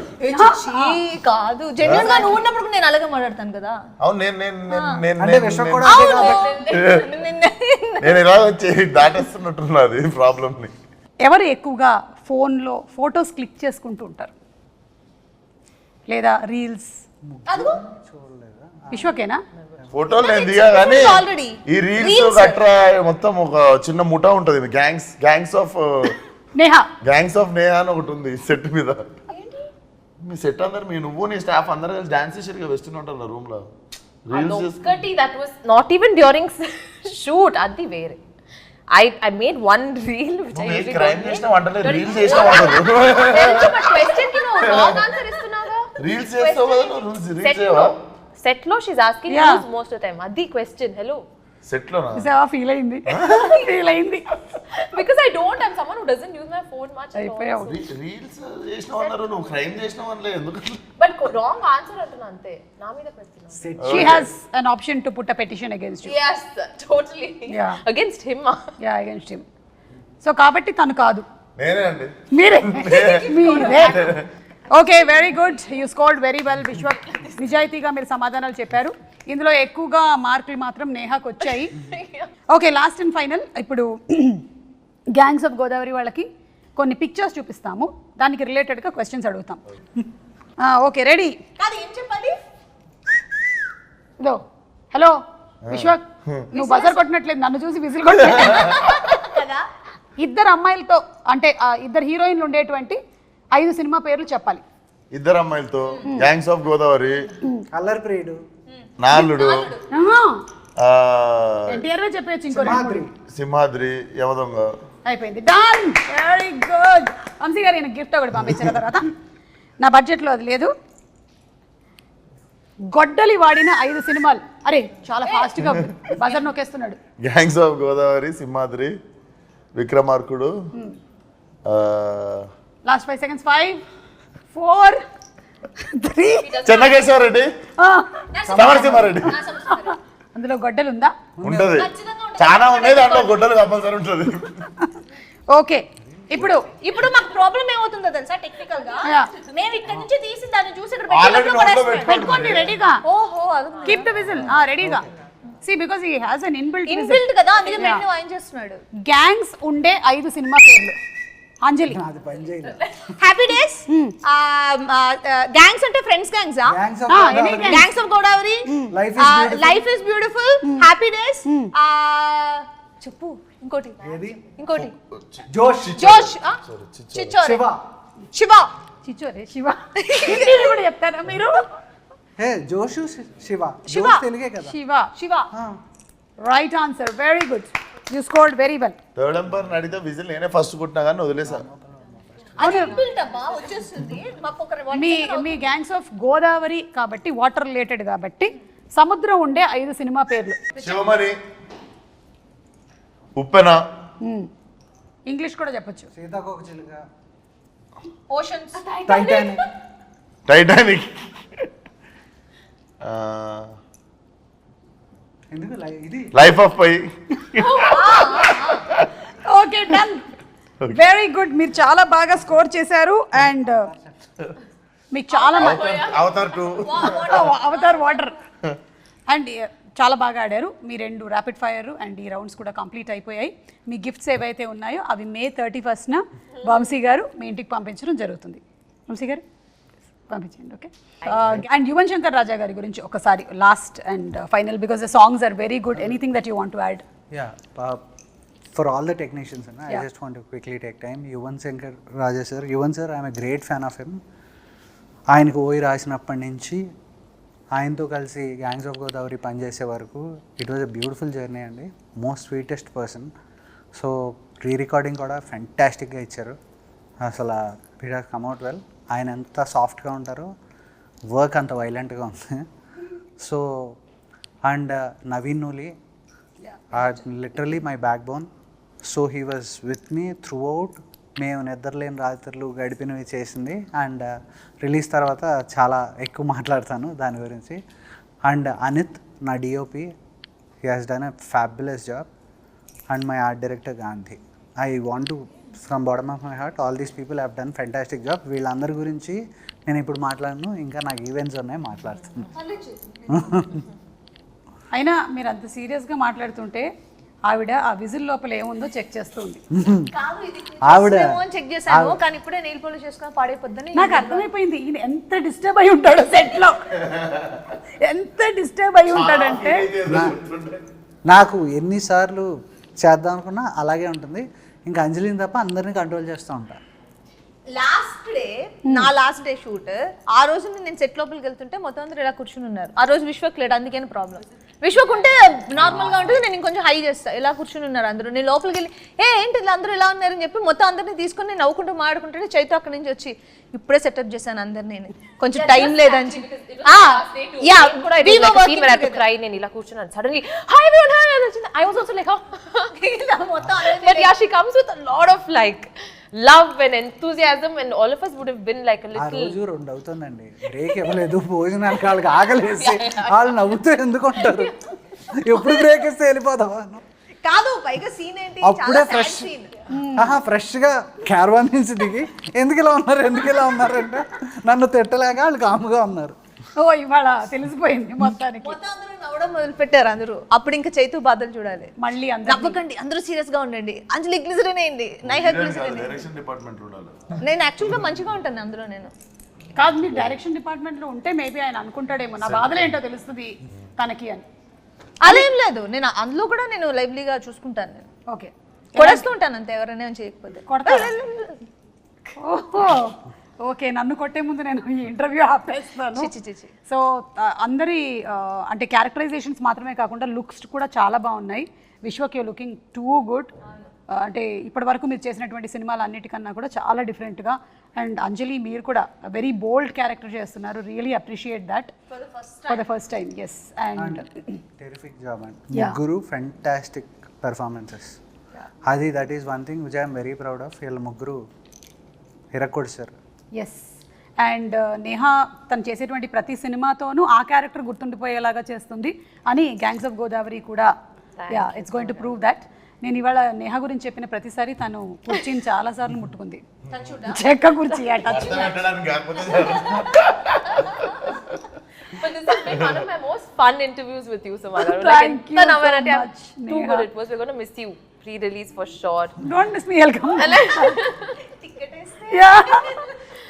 కాదు, జెన్యున్ గా నువ్వు ఉన్నప్పుడు నేను అలాగే మాట్లాడతాను కదా. అవును నేను అంటే విశ్వ కూడా నేను ఇలా వచ్చి దాటేస్తున్నట్టున్నది ప్రాబ్లమ్ ని. ఎవరు ఎక్కువగా ఫోన్లో ఫొటోస్ క్లిక్ చేసుకుంటూ ఉంటారు లేదా రీల్స్? విశ్వకేనా? ఫోటోలు నేను దిగా కానీ Already. ఈ రీల్స్ గట్రా మొత్తం ఒక చిన్న ముఠా ఉంటది, గ్యాంగ్స్ ఆఫ్ నేహా నేహా అని ఒకటి ఉంది సెట్ మీద. మీ సెట్ అందరు నువ్వు నీ స్టాఫ్ అందరు కలిసి డాన్స్ చేసారు కదా, వెస్ట్ ఉంటారు రూమ్ లో రీల్స్ ఒక్కటి that was not even during shoot, అది వేరే. I made one reel which I usually crime don't చేసిన make. వంటలే రీల్స్ చేసిన వంటలు తెలుసు, but question కి నువ్వు wrong answer ఇస్తున్నావుగా. రీల్స్ చేస్తావు కదా నువ్వు, రీల్స్ Set చేయవా? లో set లో she's asking Yeah. who's most of the time. అది question. Hello. సెట్ లోనా? చూసావా? ఫీల్ అయింది. Because I don't, I'm someone who doesn't use my phone much at all. అయిపోయావు. రీల్స్ చేసినావు అన్నారు, నువ్వు క్రైమ్ చేసినావు అనలే ఎందుకు? But wrong answer అంటున్నా అంతే, నా మీద పెడుతున్నా. She has an option to put a petition against you. Yes, totally. Yeah. Against him. Yeah, against him. So కాబట్టి తను కాదు, నేనే అండి. మీరే. Okay, very good, you scored very well Vishwak. నిజాయితీగా మీరు సమాధానాలు చెప్పారు. ఇందులో ఎక్కువగా మార్కులు మాత్రం నేహాకు వచ్చాయి. ఓకే, లాస్ట్ అండ్ ఫైనల్, ఇప్పుడు గ్యాంగ్స్ ఆఫ్ గోదావరి వాళ్ళకి కొన్ని పిక్చర్స్ చూపిస్తాము, దానికి రిలేటెడ్గా క్వశ్చన్స్ అడుగుతాం. Okay, ready? కాదు, ఏం చెప్పాలి? ఇదో హలో విశ్వక్, నువ్వు బజర్ కొట్టినట్లేదు, నన్ను చూసి విజిల్ కొట్టలేదు కదా. ఇద్దరు అమ్మాయిలతో అంటే ఇద్దరు హీరోయిన్లు ఉండేటువంటి 5 సినిమా పేర్లు చెప్పాలి. ఇద్దరు అమ్మాయిలతో గ్యాంగ్స్ ఆఫ్ గోదావరి, అల్లరి ప్రియుడు, నాలుడు, ఎన్టీఆర్ చెప్పేయచ్చు, ఇంకో సింహాద్రి, సింహాద్రి, యమదొంగ. అయిపోయింది, డన్, వెరీ గుడ్. వంశీ గారు ఈయన గిఫ్ట్ ఒకటి పంపించిన తర్వాత నా బడ్జెట్లో అది లేదు. గొడ్డలి వాడిన 5 సినిమాలు. అరే చాలా ఫాస్ట్గా బజర్ నొక్కేస్తున్నాడు. Gangs of Godavari, Simhadri, Vikramarkudu, last 5 seconds. 5, 4, 3. Chennakeswara Reddy, Samarasimha Reddy. అందులో గొడ్డలు ఉందా? ఉంటది, చాలా ఉన్నాయి, దాంట్లో గుడ్డలు కంపల్సరీ ఉంటుంది. ఓకే, ఇప్పుడు మాకు ప్రాబ్లం ఏమవుతుందో తెలుసా? టెక్నికల్ గా Yeah. మేము ఇక్కడ నుంచి తీసి దాన్ని చూసి ఇక్కడ Already పెట్టినప్పుడు నోట్లో పడేస్తాం. పెట్టుకోండి రెడీగా. ఓహో, అది కీప్ ద విజిల్ రెడీగా. See because he has an inbuilt inbuilt కదా, అందుకే పెట్టిన వాయిన్ చేస్తున్నాడు. గ్యాంగ్స్ ఉండే 5 సినిమా పేర్లు. అంజలి. అది పని చేయలేదు. హ్యాపీ డేస్, గ్యాంగ్స్ అంటే friends gangs, Gangs of any Godavari, gang. Gangs of Godavari, Life is Beautiful. Life is beautiful, happy days, చెప్పు ఇంకోటి, ఏది? ఇంకోటి, జోష్, జోష్, చిచ్చోరే, శివ, శివ, చిచ్చోరే శివ. హిందీలో కూడా చెప్తారా మీరు? హే జోషు శివ, శివ. జోష్ తెలుగే కదా. Shiva. Shiva. Right answer, very good, you scored very well. Third umpire అడిగితే విజిల్ నేనే ఫస్ట్ కొట్టినా కానీ వదిలేసాను. అది ఇన్బిల్ట్ అబ్బా, వచ్చేస్తుంది. మాకు ఒక మీ గ్యాంగ్స్ ఆఫ్ గోదావరి కాబట్టి వాటర్ రిలేటెడ్ కాబట్టి సముద్రం ఉండే 5 సినిమా పేర్లు. శివమణి, ఉప్పెన, ఇంగ్లీష్ కూడా చెప్పొచ్చు. సీతాకోక చిలుక, ఓషన్స్, టైటానిక్, టైటానిక్, ఎందుకు ఇది life of pi. Okay, done, very good, మీరు చాలా బాగా స్కోర్ చేశారు. అండ్ మీకు చాలా అవతార్ 2, అవతార్ వాటర్. అండ్ చాలా బాగా ఆడారు. మీ 2 ర్యాపిడ్ ఫైర్ అండ్ ఈ రౌండ్స్ కూడా కంప్లీట్ అయిపోయాయి. మీ గిఫ్ట్స్ ఏవైతే ఉన్నాయో అవి May 31st వంశీ గారు మీ ఇంటికి పంపించడం జరుగుతుంది. వంశీ గారు పంపించండి. ఓకే. అండ్ యువన్ శంకర్ రాజా గారి గురించి ఒకసారి last and final, because the songs are very good. Anything that you want to add? For all the technicians, I just want to quickly take time. Yuvan Shankar Raja sir, Yuvan sir, I am a great fan of him. ఆయనకు ఓయి రాసినప్పటి నుంచి ఆయనతో కలిసి గ్యాంగ్స్ ఆఫ్ గోదావరి పనిచేసే వరకు it was a beautiful journey అండి. Most sweetest person. So recording కూడా ఫెంటాస్టిక్గా ఇచ్చారు. అసలు it has come out well. ఆయన ఎంత సాఫ్ట్గా ఉంటారో వర్క్ అంత వైలెంట్గా ఉంది. So and Naveen Nooli literally my backbone. So he was with me throughout. మేము నిద్రలేని రాత్రులు గడిపినవి చేసింది. అండ్ రిలీజ్ తర్వాత చాలా ఎక్కువ మాట్లాడతాను దాని గురించి. అండ్ అనిత్ నా DOP, he has done a fabulous job. And my art director Gandhi. I want to from bottom of my heart all these people have done fantastic job. వీళ్ళందరి గురించి నేను ఇప్పుడు మాట్లాడను, ఇంకా నాకు ఈవెంట్స్ ఉన్నాయి, మాట్లాడుతాను. అయినా మీరు అంత సీరియస్గా మాట్లాడుతుంటే ఆవిడ ఆ విజిల్ లోపల ఏముందో చెక్ చేస్తుంది. ఆవిడ చెక్ చేశాను కానీ ఇప్పుడే నెయిల్ పాలిష్ చేసుకొని పాడైపోద్దని నాకు అర్థమైపోయింది ఈయన ఎంత డిస్టర్బ్ అయి ఉంటాడో సెట్ లో. ఎంత డిస్టర్బ్ అయి ఉంటాడంటే నాకు ఎన్నిసార్లు చేద్దాం అనుకున్నా అలాగే ఉంటుంది. ఇంకా అంజలిని తప్ప అందరినీ కంట్రోల్ చేస్తూ ఉంటా. లాస్ట్ డే షూట్ ఆ రోజు నేను సెట్ లోపలికి వెళ్తుంటే మొత్తం అందరూ ఇలా కూర్చుని ఉన్నారు. ఆ రోజు విశ్వక్ లేడు, అందుకని ప్రాబ్లం. విశ్వక్ ఉంటే నార్మల్ గా ఉంటుంది, నేను ఇంకొంచెం హై చేస్తా. ఇలా కూర్చుని ఉన్నారు అందరూ. నేను లోపలికి వెళ్ళి ఏంటి అందరూ ఇలా ఉన్నారని చెప్పి మొత్తం అందరినీ తీసుకొని నవ్వుకుంటూ మాడుకుంటుంటే చైతు అక్కడి నుంచి వచ్చి ఇప్పుడే సెటప్ చేశాను అందరినీ, కొంచెం టైం లేదని చెప్పి. నేను ఇలా కూర్చున్నాను. Suddenly hi everyone, hi I was also like but yeah she comes with a lot of like love and enthusiasm and all of us would have been like a ఆ little. రోజు 2 అవుతుందండి, బ్రేక్ ఇవ్వలేదు. భోజనానికి వాళ్ళకి ఆకలేసి వాళ్ళు నవ్వుతూ ఎందుకు ఉంటారు, ఎప్పుడు బ్రేక్ ఇస్తే వెళ్ళిపోదాం కాదు. పైగా సీన్ ఏంటి, అప్పుడే ఫ్రెష్గా క్యారవాన్ నుంచి దిగి ఎందుకు ఇలా ఉన్నారు అంటే నన్ను తిట్టలేక వాళ్ళు కాముగా ఉన్నారు. ఓ ఇవాళ తెలిసిపోయింది మొత్తానికి. మొత్తం అందరూ నవ్వడం మొదలు పెట్టారు అందరూ. అప్పుడు ఇంకా చైతు బాధలు చూడాలి. మళ్ళీ నవ్వకండి, అందరూ సీరియస్ గా ఉండండి. అంజలి గ్లిజరిన్ వేయండి, నైహా గ్లిజరిన్. డైరెక్షన్ డిపార్ట్మెంట్ ఉండాలి. నేను యాక్చువల్ గా మంచిగా ఉంటాను అందులో. నేను కాదు, మీరు డైరెక్షన్ డిపార్ట్మెంట్ లో ఉంటే మేబీ ఆయన అనుకుంటాడేమో నా బాధలు ఏంటో తెలుస్తుంది తనకి అని. అదేం లేదు, నేను అందులో కూడా నేను లైవ్లీగా చూసుకుంటాను. నేను ఓకే కొడేస్తూ ఉంటాను అంతే, ఎవరైనా చేయకపోతే కొడతారా? ఓహో ఓకే, నన్ను కొట్టే ముందు నేను ఈ ఇంటర్వ్యూ ఆపేస్తాను. సో అందరి అంటే క్యారెక్టరైజేషన్స్ మాత్రమే కాకుండా లుక్స్ కూడా చాలా బాగున్నాయి. Vishwak you looking too good. అంటే ఇప్పటి వరకు మీరు చేసినటువంటి సినిమాలు అన్నిటికన్నా కూడా చాలా డిఫరెంట్గా. అండ్ అంజలి మీరు కూడా వెరీ బోల్డ్ క్యారెక్టర్ చేస్తున్నారు. Really appreciate that for the first time. Yes, and terrific job and ముగ్గురు ఫెంటాస్టిక్ పెర్ఫార్మెన్సెస్. అది that is one thing which I'm very proud of. వీళ్ళ ముగ్గురు హిరక్కొడిసారు. ఎస్, అండ్ నేహా తను చేసేటువంటి ప్రతి సినిమాతోనూ ఆ క్యారెక్టర్ గుర్తుండిపోయేలాగా చేస్తుంది అని గ్యాంగ్స్ ఆఫ్ గోదావరి కూడా it's going to prove that. నేను ఇవాళ నేహా గురించి చెప్పిన ప్రతిసారి తను కుర్చీని చాలా సార్లు ముట్టుకుంది. చెక్క కుర్చీ touch. But this has been one of my most fun interviews with you, Samara. Thank you so much, Too Neha. good it was. We're going to miss you pre-release for sure. Don't miss me, I'll come. Yeah.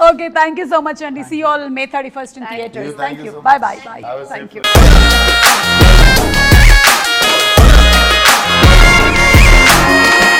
Okay, thank you so much, and see you all May 31st in theatres. Thank you. Bye bye. Thank you.